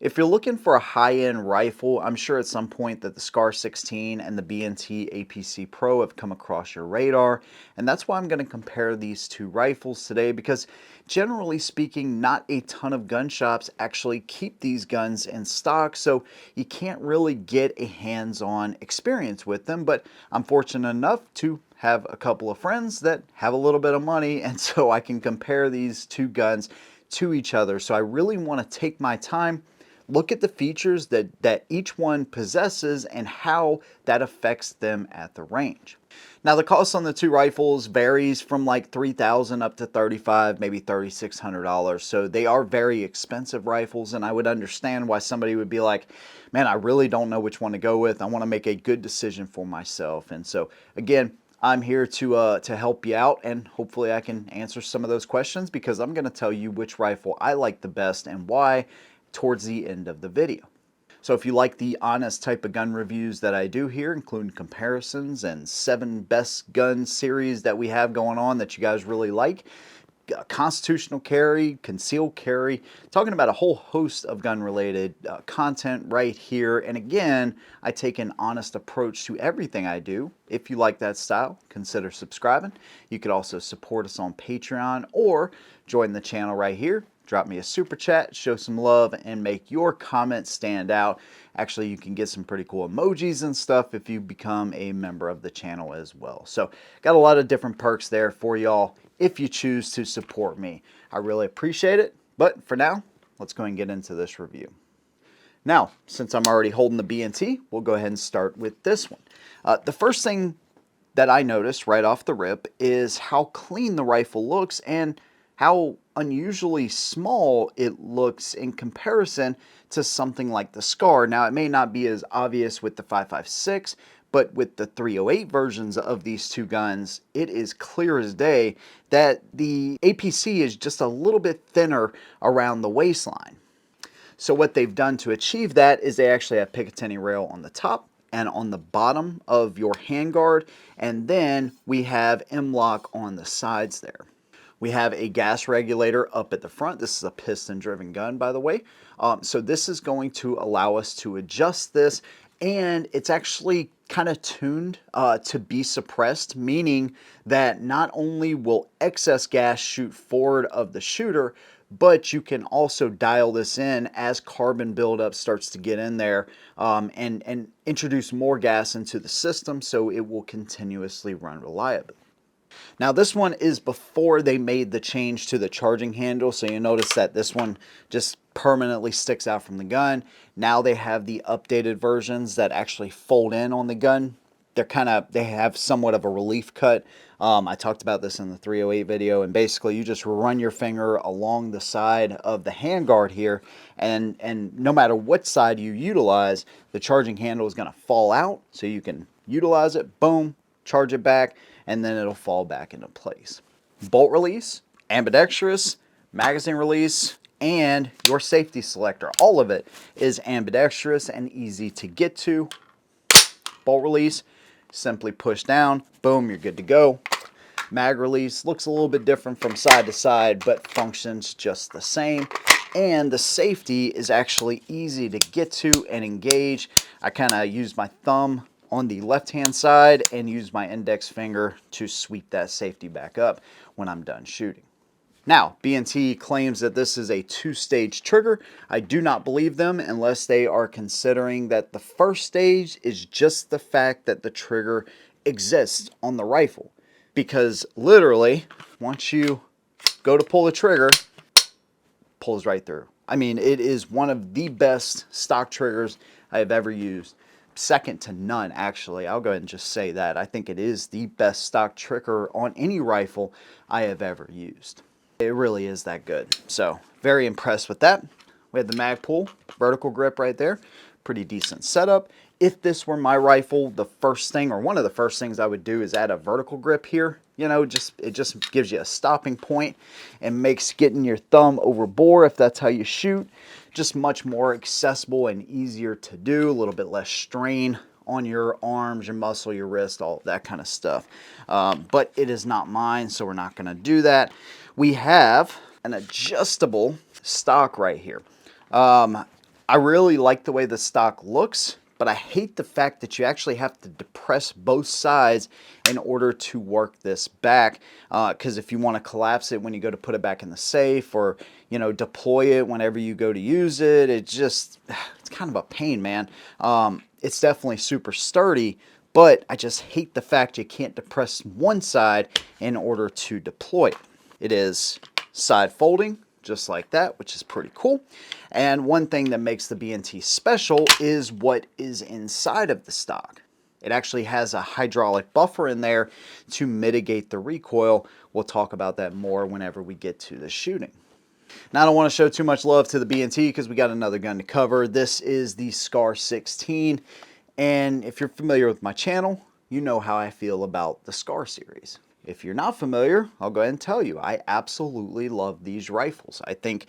If you're looking for a high-end rifle, I'm sure at some point that the SCAR 16 and the B&T APC Pro have come across your radar, and that's why I'm going to compare these two rifles today, because generally speaking, not a ton of gun shops actually keep these guns in stock, so you can't really get a hands-on experience with them. But I'm fortunate enough to have a couple of friends that have a little bit of money, and so I can compare these two guns to each other. So I really want to take my time, look at the features that each one possesses and how that affects them at the range. Now the cost on the two rifles varies from like $3,000 up to $3,500, maybe $3,600. So they are very expensive rifles, and I would understand why somebody would be like, man, I really don't know which one to go with. I want to make a good decision for myself. And so again, I'm here to help you out, and hopefully I can answer some of those questions, because I'm going to tell you which rifle I like the best and why towards the end of the video. So if you like the honest type of gun reviews that I do here, including comparisons and 7 best gun series that we have going on that you guys really like, constitutional carry, concealed carry, talking about a whole host of gun related content right here. And again, I take an honest approach to everything I do. If you like that style, consider subscribing. You could also support us on Patreon or join the channel right here. Drop me a super chat, show some love, and make your comments stand out. Actually, you can get some pretty cool emojis and stuff if you become a member of the channel as well. So got a lot of different perks there for y'all if you choose to support me. I really appreciate it. But for now, let's go and get into this review. Now, since I'm already holding the B&T, we'll go ahead and start with this one. The first thing that I noticed right off the rip is how clean the rifle looks and how unusually small it looks in comparison to something like the SCAR. Now, it may not be as obvious with the 5.56, but with the 308 versions of these two guns, it is clear as day that the APC is just a little bit thinner around the waistline. So what they've done to achieve that is they actually have Picatinny rail on the top and on the bottom of your handguard, and then we have M-LOK on the sides there. We have a gas regulator up at the front. This is a piston-driven gun, by the way. So this is going to allow us to adjust this, and it's actually kind of tuned to be suppressed, meaning that not only will excess gas shoot forward of the shooter, but you can also dial this in as carbon buildup starts to get in there and introduce more gas into the system, so it will continuously run reliably. Now this one is before they made the change to the charging handle, so you notice that this one just permanently sticks out from the gun. Now they have the updated versions that actually fold in on the gun. They have somewhat of a relief cut. I talked about this in the 308 video, and basically you just run your finger along the side of the handguard here, and no matter what side you utilize, the charging handle is going to fall out, so you can utilize it, boom, charge it back, and then it'll fall back into place. Bolt release, ambidextrous, magazine release, and your safety selector. All of it is ambidextrous and easy to get to. Bolt release, simply push down, boom, you're good to go. Mag release looks a little bit different from side to side, but functions just the same. And the safety is actually easy to get to and engage. I kind of use my thumb on the left-hand side and use my index finger to sweep that safety back up when I'm done shooting. Now, B&T claims that this is a 2-stage trigger. I do not believe them unless they are considering that the first stage is just the fact that the trigger exists on the rifle. Because literally, once you go to pull the trigger, it pulls right through. I mean, it is one of the best stock triggers I have ever used. Second to none, actually. I'll go ahead and just say that. I think it is the best stock trigger on any rifle I have ever used. It really is that good. So, very impressed with that. We have the mag pull, vertical grip right there. Pretty decent setup. If this were my rifle, the first thing, or one of the first things I would do is add a vertical grip here. You know, it just gives you a stopping point and makes getting your thumb over bore, if that's how you shoot, just much more accessible and easier to do. A little bit less strain on your arms, your muscle, your wrist, all that kind of stuff. But it is not mine, so we're not going to do that. We have an adjustable stock right here. I really like the way the stock looks, but I hate the fact that you actually have to depress both sides in order to work this back. Because if you want to collapse it when you go to put it back in the safe, or deploy it whenever you go to use it, it's kind of a pain, man. It's definitely super sturdy, but I just hate the fact you can't depress one side in order to deploy it. It is side folding, just like that, which is pretty cool. And one thing that makes the B&T special is what is inside of the stock. It actually has a hydraulic buffer in there to mitigate the recoil. We'll talk about that more whenever we get to the shooting. Now, I don't want to show too much love to the B&T because we got another gun to cover. This is the SCAR 16. And if you're familiar with my channel, you know how I feel about the SCAR series. If you're not familiar, I'll go ahead and tell you, I absolutely love these rifles. I think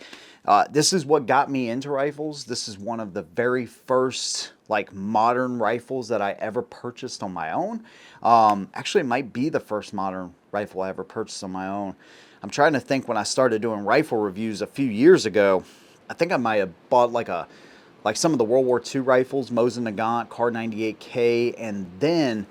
this is what got me into rifles. This is one of the very first modern rifles that I ever purchased on my own. Actually, it might be the first modern rifle I ever purchased on my own. I'm trying to think when I started doing rifle reviews a few years ago. I think I might have bought like some of the World War II rifles, Mosin Nagant, Kar 98K, and then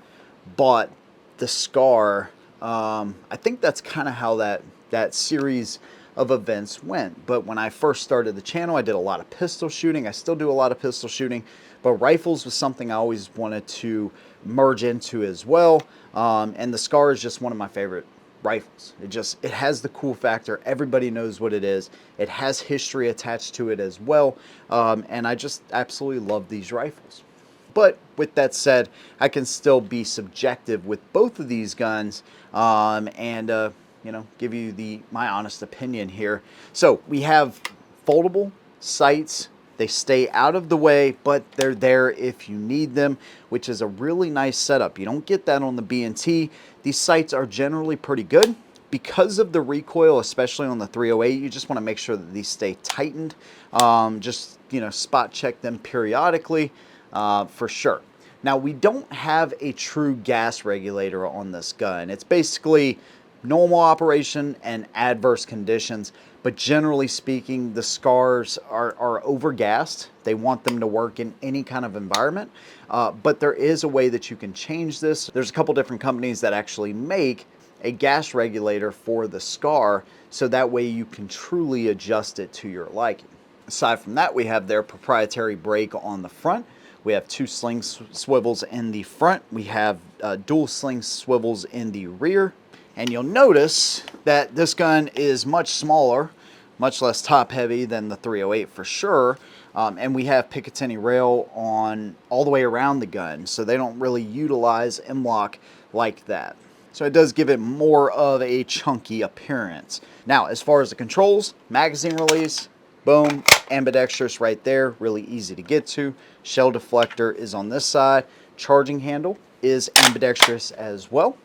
bought the SCAR. I think that's kind of how that series of events went. But when I first started the channel, I did a lot of pistol shooting. I still do a lot of pistol shooting, but rifles was something I always wanted to merge into as well. And the SCAR is just one of my favorite rifles. It has the cool factor. Everybody knows what it is. It has history attached to it as well. And I just absolutely love these rifles. But with that said, I can still be subjective with both of these guns, and give you my honest opinion here. So we have foldable sights. They stay out of the way, but they're there if you need them, which is a really nice setup. You don't get that on the B&T. These sights are generally pretty good. Because of the recoil, especially on the 308, you just want to make sure that these stay tightened. Just spot check them periodically. For sure. Now, we don't have a true gas regulator on this gun. It's basically normal operation and adverse conditions, but generally speaking, the SCARs are overgassed. They want them to work in any kind of environment, but there is a way that you can change this. There's a couple different companies that actually make a gas regulator for the SCAR, so that way you can truly adjust it to your liking. Aside from that, we have their proprietary brake on the front. We have two sling swivels in the front. We have dual sling swivels in the rear. And you'll notice that this gun is much smaller, much less top heavy than the 308 for sure. And we have Picatinny rail on all the way around the gun, so they don't really utilize M-LOK like that. So it does give it more of a chunky appearance. Now, as far as the controls, magazine release, boom, ambidextrous right there, really easy to get to. Shell deflector is on this side. Charging handle is ambidextrous as well.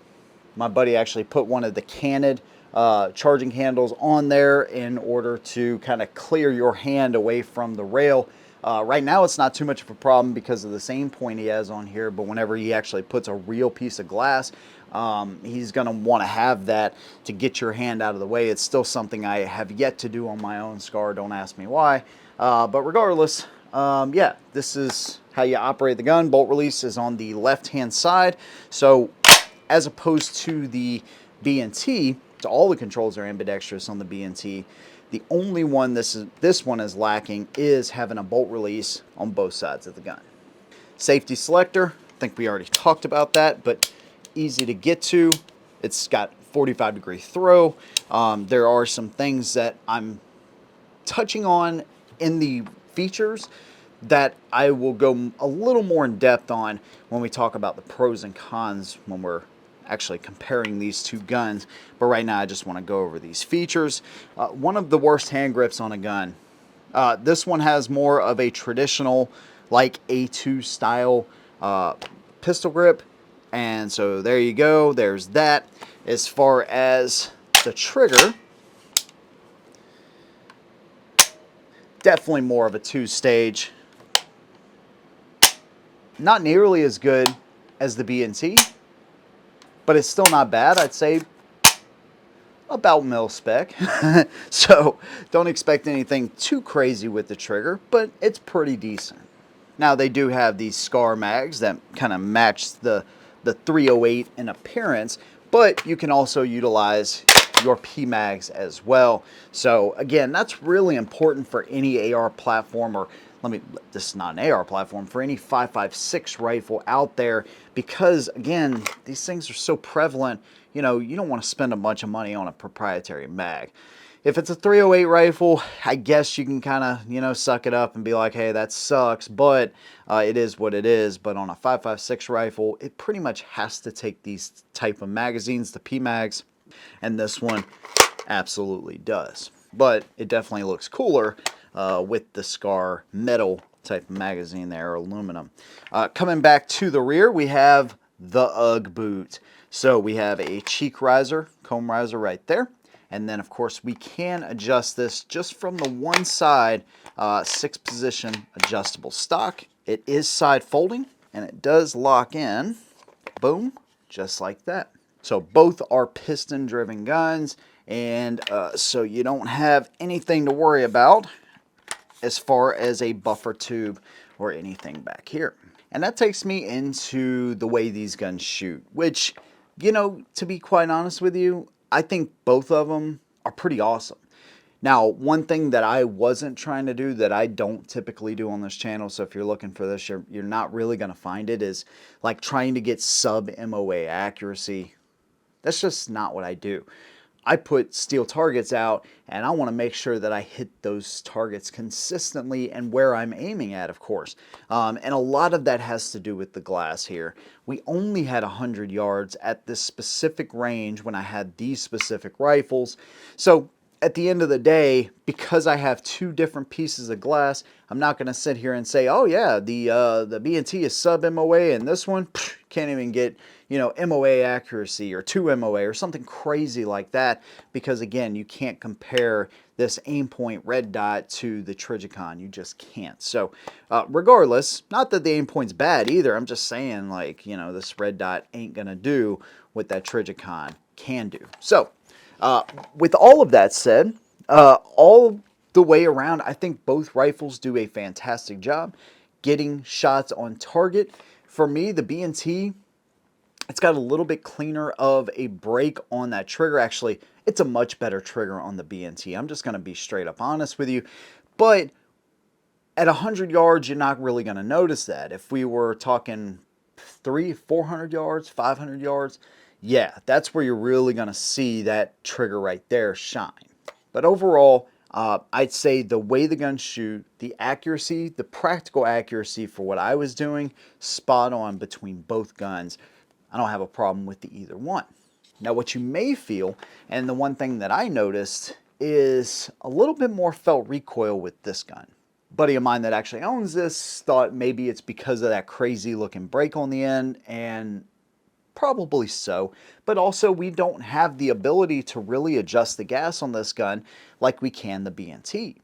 My buddy actually put one of the canted charging handles on there in order to kind of clear your hand away from the rail. Right now it's not too much of a problem because of the same point he has on here, but whenever he actually puts a real piece of glass, he's going to want to have that to get your hand out of the way. It's still something I have yet to do on my own SCAR. Don't ask me why. But regardless, yeah, this is how you operate the gun. Bolt release is on the left-hand side. So as opposed to the B&T, so all the controls are ambidextrous on the B&T. The only one this one is lacking is having a bolt release on both sides of the gun. Safety selector, I think we already talked about that, but easy to get to. It's got 45-degree throw. There are some things that I'm touching on in the features that I will go a little more in depth on when we talk about the pros and cons when we're actually comparing these two guns. But right now I just want to go over these features. One of the worst hand grips on a gun. This one has more of a traditional like A2 style pistol grip. And so there you go, there's that. As far as the trigger, definitely more of a two-stage. Not nearly as good as the B&T, but it's still not bad. I'd say about mil spec. So don't expect anything too crazy with the trigger, but it's pretty decent. Now they do have these Scar mags that kind of match the 308 in appearance, but you can also utilize your P mags as well. So again, that's really important for any AR platform, or this is not an AR platform, for any 5.56 rifle out there, because again, these things are so prevalent, you don't want to spend a bunch of money on a proprietary mag. If it's a 308 rifle, I guess you can kind of, suck it up and be like, hey, that sucks, but it is what it is. But on a 5.56 rifle, it pretty much has to take these type of magazines, the P mags, and this one absolutely does. But it definitely looks cooler with the Scar metal type of magazine there, aluminum. Coming back to the rear, we have the UGG boot. So we have a cheek riser, comb riser right there. And then, of course, we can adjust this just from the one side, 6-position adjustable stock. It is side folding, and it does lock in, boom, just like that. So both are piston-driven guns, and so you don't have anything to worry about as far as a buffer tube or anything back here. And that takes me into the way these guns shoot, which, to be quite honest with you, I think both of them are pretty awesome. Now, one thing that I wasn't trying to do, that I don't typically do on this channel, so if you're looking for this, you're not really going to find it, is like trying to get sub MOA accuracy. That's just not what I do. I put steel targets out, and I want to make sure that I hit those targets consistently and where I'm aiming at, of course. And a lot of that has to do with the glass here. We only had 100 yards at this specific range when I had these specific rifles. So at the end of the day, because I have two different pieces of glass, I'm not going to sit here and say, oh yeah, the B&T is sub MOA, and this one can't even get, MOA accuracy, or 2 MOA, or something crazy like that, because again, you can't compare this Aimpoint red dot to the Trijicon. You just can't. So regardless, not that the Aimpoint's bad either, I'm just saying, like, this red dot ain't gonna do what that Trijicon can do. So with all of that said, all the way around, I think both rifles do a fantastic job getting shots on target. For me, the B&T, it's got a little bit cleaner of a break on that trigger. Actually, it's a much better trigger on the B&T. I'm just going to be straight up honest with you. But at 100 yards, you're not really going to notice that. If we were talking 400 yards, 500 yards, yeah, that's where you're really going to see that trigger right there shine. But overall, I'd say the way the guns shoot, the accuracy, the practical accuracy for what I was doing, spot on between both guns. I don't have a problem with either one. Now, what you may feel, and the one thing that I noticed, is a little bit more felt recoil with this gun. A buddy of mine that actually owns this thought maybe it's because of that crazy looking brake on the end, and probably so, but also we don't have the ability to really adjust the gas on this gun like we can the B&T.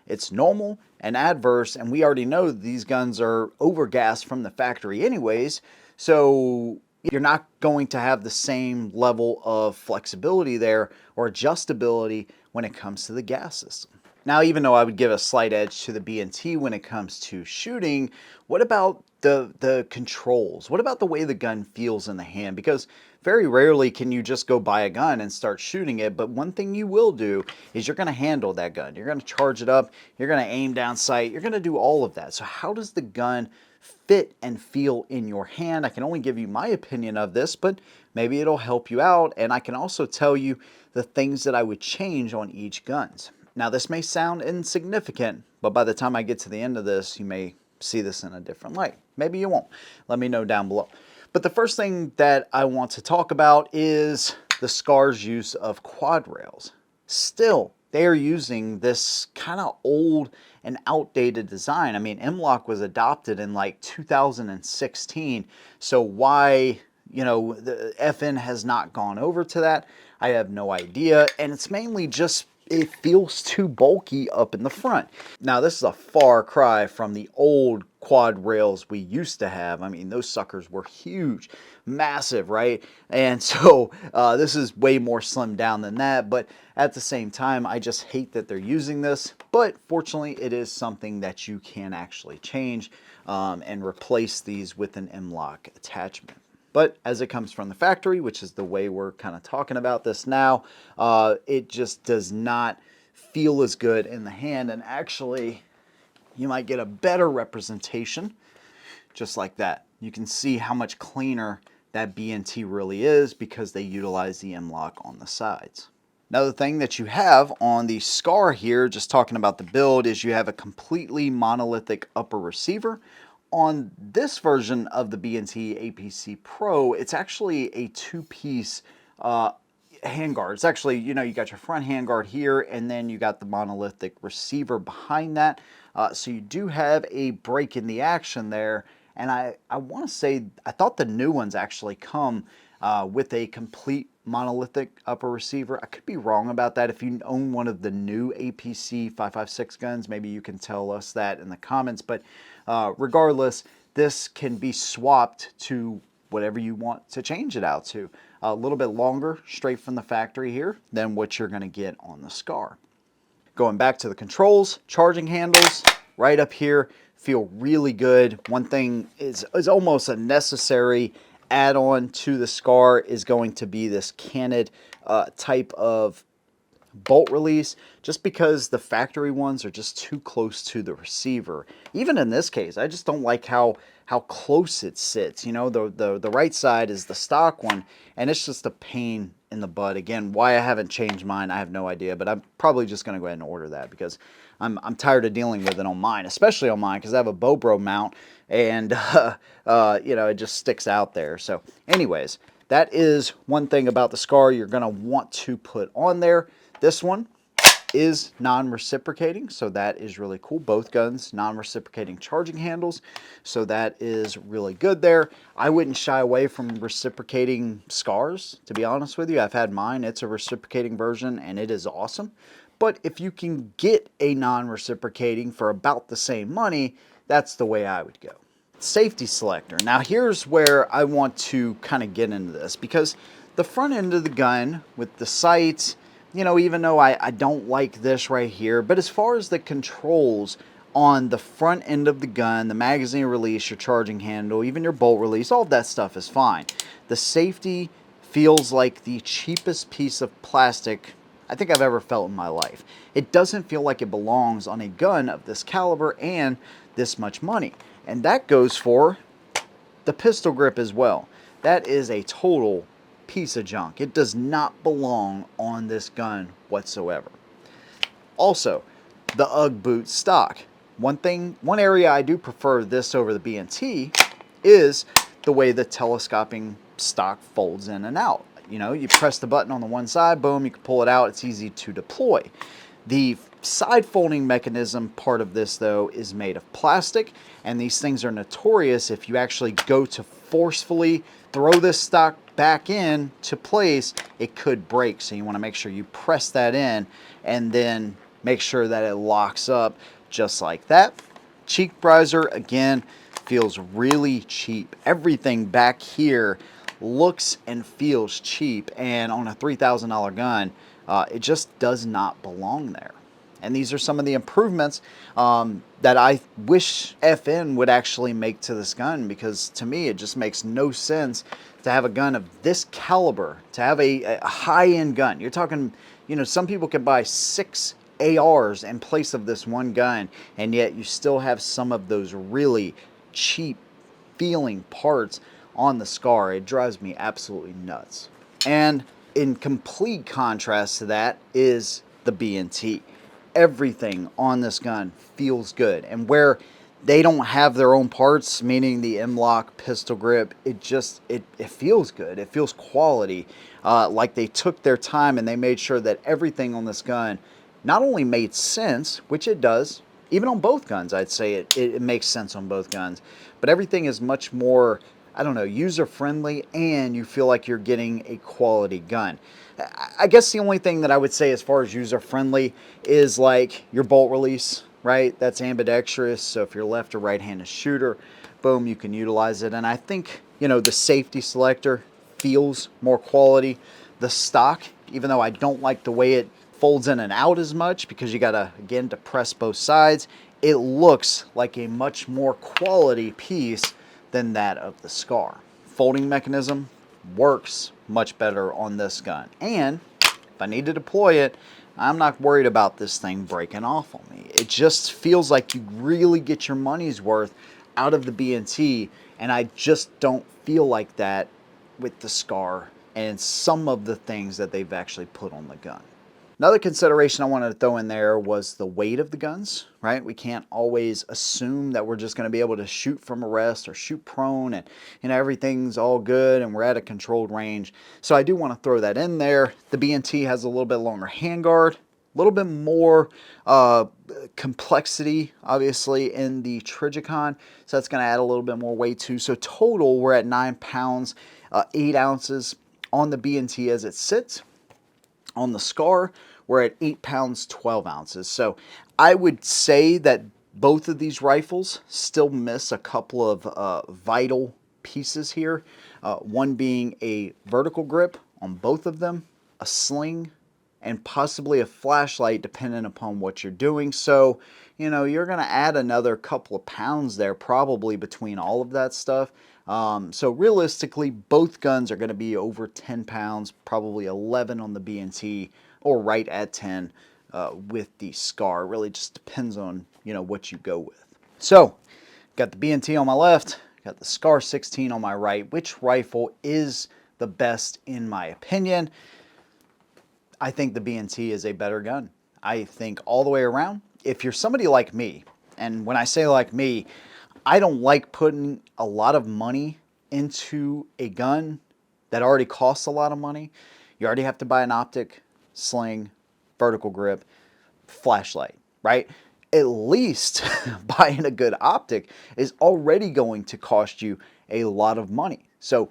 It's normal and adverse, and we already know these guns are overgassed from the factory anyways, so you're not going to have the same level of flexibility there or adjustability when it comes to the gas system. Now, even though I would give a slight edge to the B&T when it comes to shooting, what about the controls? What about the way the gun feels in the hand? Because very rarely can you just go buy a gun and start shooting it, but one thing you will do is you're going to handle that gun. You're going to charge it up, you're going to aim down sight, you're going to do all of that. So how does the gun fit and feel in your hand? I can only give you my opinion of this, but maybe it'll help you out, and I can also tell you the things that I would change on each guns. Now, this may sound insignificant, but by the time I get to the end of this, you may see this in a different light. Maybe you won't. Let me know down below. But the first thing that I want to talk about is the Scar's use of quad rails. Still, they are using this kind of old and outdated design. I mean, M-LOK was adopted in like 2016, so why, the FN has not gone over to that, I have no idea. And it's mainly just it feels too bulky up in the front. Now, this is a far cry from the old quad rails we used to have. I mean, those suckers were huge, massive, right? And so this is way more slimmed down than that, but at the same time, I just hate that they're using this. But fortunately, it is something that you can actually change and replace these with an M-LOK attachment. But as it comes from the factory, which is the way we're kind of talking about this now, it just does not feel as good in the hand. And actually, you might get a better representation just like that. You can see how much cleaner that B&T really is because they utilize the M-LOK on the sides. Another thing that you have on the Scar here, just talking about the build, is you have a completely monolithic upper receiver. On this version of the B&T APC Pro, it's actually a two-piece handguard. It's actually, you got your front handguard here, and then you got the monolithic receiver behind that. So you do have a break in the action there. And I want to say, I thought the new ones actually come with a complete monolithic upper receiver. I could be wrong about that. If you own one of the new APC 5.56 guns, maybe you can tell us that in the comments. But regardless, this can be swapped to whatever you want to change it out to. A little bit longer, straight from the factory here, than what you're going to get on the Scar. Going back to the controls, charging handles, right up here, feel really good. One thing is almost a necessary add-on to the Scar is going to be this canted type of bolt release, just because the factory ones are just too close to the receiver. Even in this case, I just don't like how close it sits. The right side is the stock one, and it's just a pain in the butt. Again, why I haven't changed mine, I have no idea, but I'm probably just going to go ahead and order that because I'm tired of dealing with it on mine, especially on mine because I have a Bobro mount, and it just sticks out there. So anyways, that is one thing about the Scar you're going to want to put on there. This one is non-reciprocating, so that is really cool. Both guns, non-reciprocating charging handles, so that is really good there. I wouldn't shy away from reciprocating Scars, to be honest with you. I've had mine. It's a reciprocating version, and it is awesome. But if you can get a non-reciprocating for about the same money, that's the way I would go. Safety selector. Now here's where I want to kind of get into this, because the front end of the gun with the sights, even though I don't like this right here, but as far as the controls on the front end of the gun, the magazine release, your charging handle, even your bolt release, all of that stuff is fine. The safety feels like the cheapest piece of plastic I think I've ever felt in my life. It doesn't feel like it belongs on a gun of this caliber and this much money. And that goes for the pistol grip as well. That is a total piece of junk. It does not belong on this gun whatsoever. Also, the UGG boot stock. One area I do prefer this over the B&T is the way the telescoping stock folds in and out. You press the button on the one side, boom, you can pull it out. It's easy to deploy. The side folding mechanism part of this, though, is made of plastic, and these things are notorious. If you actually go to forcefully throw this stock back in to place, it could break. So you want to make sure you press that in and then make sure that it locks up just like that. Cheek riser, again, feels really cheap. Everything back here looks and feels cheap, and on a $3,000 gun, it just does not belong there. And these are some of the improvements that I wish FN would actually make to this gun, because to me it just makes no sense to have a gun of this caliber, to have a high-end gun. You're talking, some people can buy 6 ARs in place of this one gun, and yet you still have some of those really cheap feeling parts on the Scar. It drives me absolutely nuts. And in complete contrast to that is the B&T. Everything on this gun feels good, and where they don't have their own parts, meaning the M-LOK pistol grip, it feels good. It feels quality, like they took their time and they made sure that everything on this gun not only made sense, which it does, even on both guns. I'd say it makes sense on both guns, but everything is much more I don't know, user-friendly, and you feel like you're getting a quality gun. I guess the only thing that I would say as far as user-friendly is like your bolt release, right? That's ambidextrous, so if you're left or right-handed shooter, boom, you can utilize it. And I think, you know, the safety selector feels more quality. The stock, even though I don't like the way it folds in and out as much because you gotta, again, depress both sides, it looks like a much more quality piece than that of the SCAR. Folding mechanism works much better on this gun. And if I need to deploy it, I'm not worried about this thing breaking off on me. It just feels like you really get your money's worth out of the B&T, and I just don't feel like that with the SCAR and some of the things that they've actually put on the gun. Another consideration I wanted to throw in there was the weight of the guns, right? We can't always assume that we're just going to be able to shoot from a rest or shoot prone and, you know, everything's all good and we're at a controlled range. So I do want to throw that in there. The B&T has a little bit longer handguard, a little bit more complexity, obviously, in the Trijicon. So that's going to add a little bit more weight too. So total, we're at 9 pounds, 8 ounces on the B&T as it sits. On the SCAR, we're at 8 pounds, 12 ounces. So I would say that both of these rifles still miss a couple of vital pieces here. One being a vertical grip on both of them, a sling, and possibly a flashlight depending upon what you're doing. So, you know, you're going to add another couple of pounds there probably between all of that stuff. So realistically, both guns are going to be over 10 pounds, probably 11 on the B&T, or right at 10 with the SCAR. It really just depends on, you know, what you go with. So, got the B&T on my left, got the SCAR 16 on my right. Which rifle is the best in my opinion? I think the B&T is a better gun. I think all the way around. If you're somebody like me, and when I say like me, I don't like putting a lot of money into a gun that already costs a lot of money. You already have to buy an optic, sling, vertical grip, flashlight, right? At least buying a good optic is already going to cost you a lot of money. So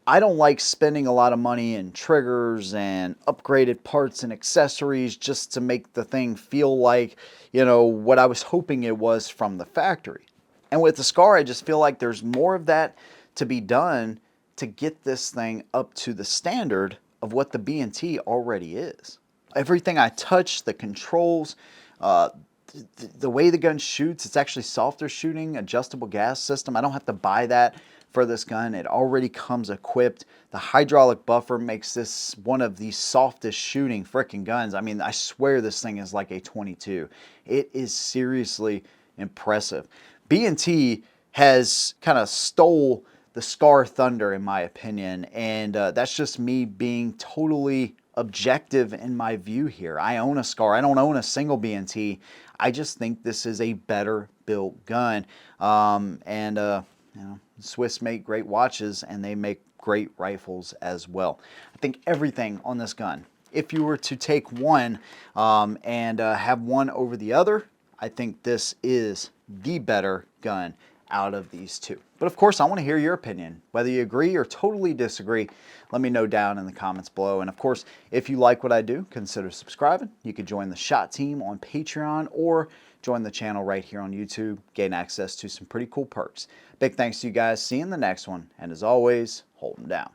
I don't like spending a lot of money in triggers and upgraded parts and accessories just to make the thing feel like, you know, what I was hoping it was from the factory. And with the SCAR, I just feel like there's more of that to be done to get this thing up to the standard of what the B&T already is. Everything I touch, the controls, the way the gun shoots, it's actually softer shooting, adjustable gas system. I don't have to buy that for this gun. It already comes equipped. The hydraulic buffer makes this one of the softest shooting frickin' guns. I mean, I swear this thing is like a 22. It is seriously impressive. B&T has kind of stole the SCAR thunder in my opinion, and that's just me being totally objective in my view here. I own a SCAR. I don't own a single B&T. I just think this is a better built gun. You know, Swiss make great watches and they make great rifles as well. I think everything on this gun, if you were to take one and have one over the other, I think this is the better gun out of these two. But of course, I want to hear your opinion. Whether you agree or totally disagree, let me know down in the comments below. And of course, if you like what I do, consider subscribing. You could join the SHOT team on Patreon or join the channel right here on YouTube, gain access to some pretty cool perks. Big thanks to you guys. See you in the next one. And as always, hold them down.